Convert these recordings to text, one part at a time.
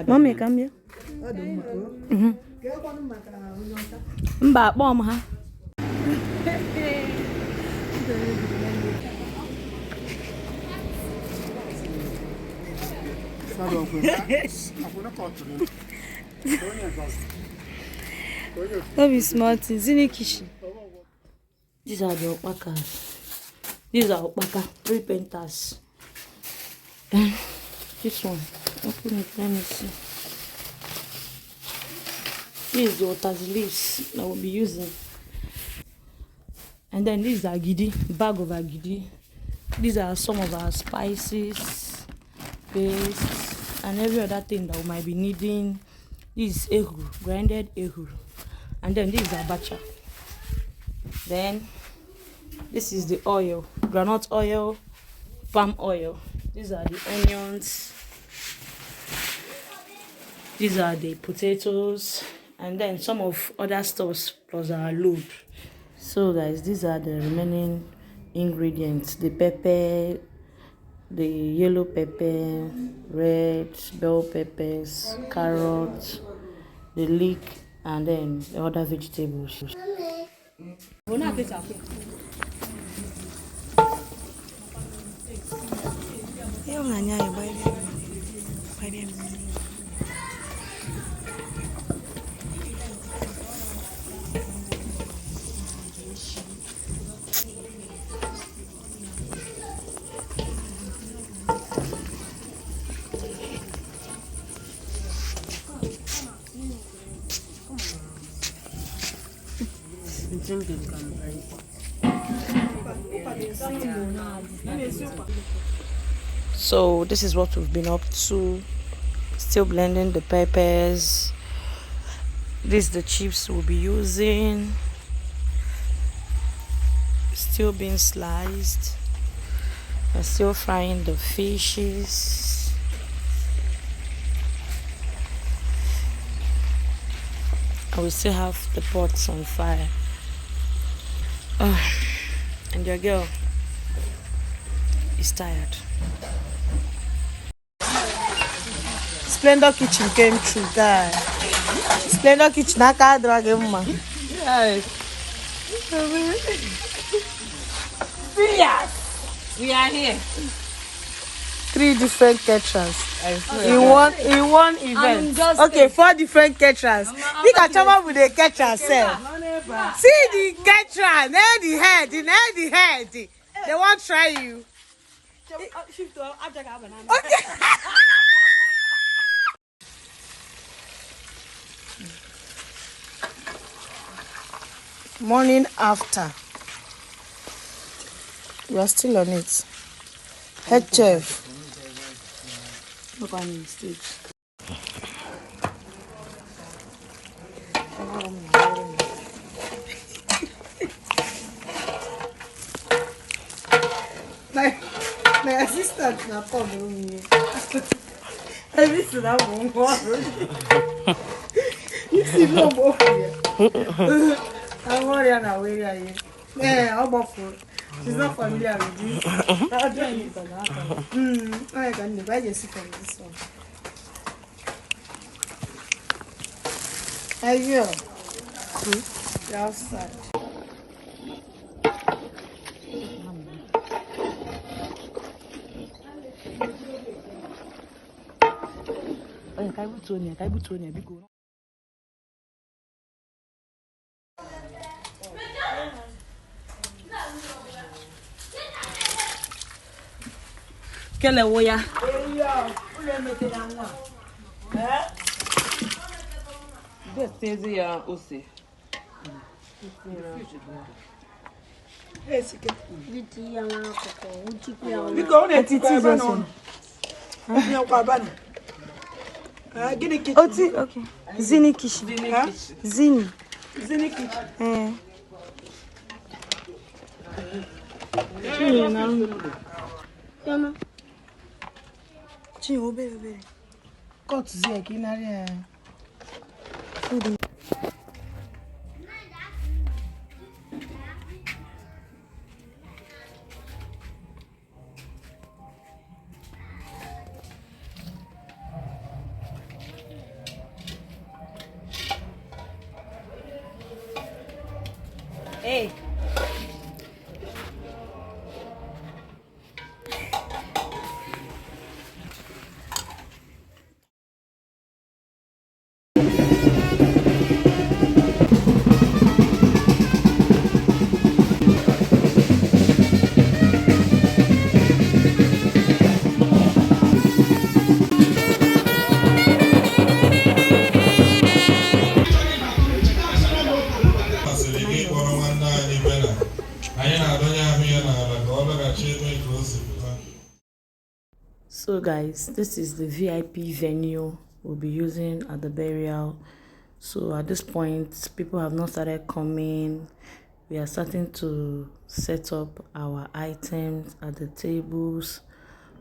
Mommy, come here. Mba, bomb, huh? That be smart. Zinikishi. These are the opakas. These are opaka 3 penters. And this one. Open it. Let me see. This is the water leaves that we'll be using. And then these are gidi, bag of agidi. These are some of our spices, paste, and every other thing that we might be needing. This is ehuru, grinded ehuru. And then this is abacha. Then this is the oil, groundnut oil, palm oil. These are the onions. These are the potatoes. And then some of other stuffs plus our load. So guys, these are the remaining ingredients: the pepper, the yellow pepper, red bell peppers, carrots, the leek, and then the other vegetables. So this is what we've been up to. Still blending the peppers. This is the chips we'll be using. Still being sliced. We're still frying the fishes. And we still have the pots on fire. And your girl is tired. Splendor Kitchen came through, guys. Splendor Kitchen, I can't drag him, man. Yes. We are here. 3 different caterers in one event. Okay, 4 different caterers. You can come up with a caterer self. See the caterer, now the head. They won't try you. Okay. Morning after. We are still on it. Head chef. Look on the stage. My assistant na come me. Every single one go. You see no more here. I'm worried now. Where are you? How about food? She's not familiar with this. I'll do it. I can buy just from this one. Are you? You're outside. Kele woya. This is the Usi. Okay. Zini kishi. Zini. Zini kishi. Yama. Chi obe. Cut zie kinari. Hey. So guys, this is the VIP venue we'll be using at the burial. So at this point, people have not started coming. We are starting to set up our items at the tables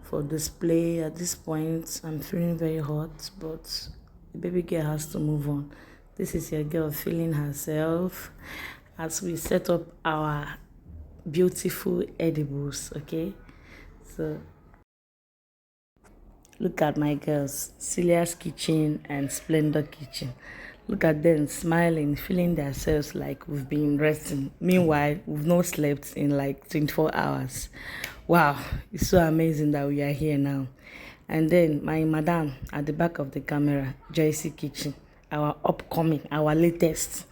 for display. At this point, I'm feeling very hot, but the baby girl has to move on. This is your girl feeling herself as we set up our beautiful edibles, okay? So look at my girls, Celia's Kitchen and Splendor Kitchen. Look at them smiling, feeling themselves like we've been resting. Meanwhile, we've not slept in like 24 hours. Wow, it's so amazing that we are here now. And then my madam at the back of the camera, Joycey Kitchen, our upcoming, our latest.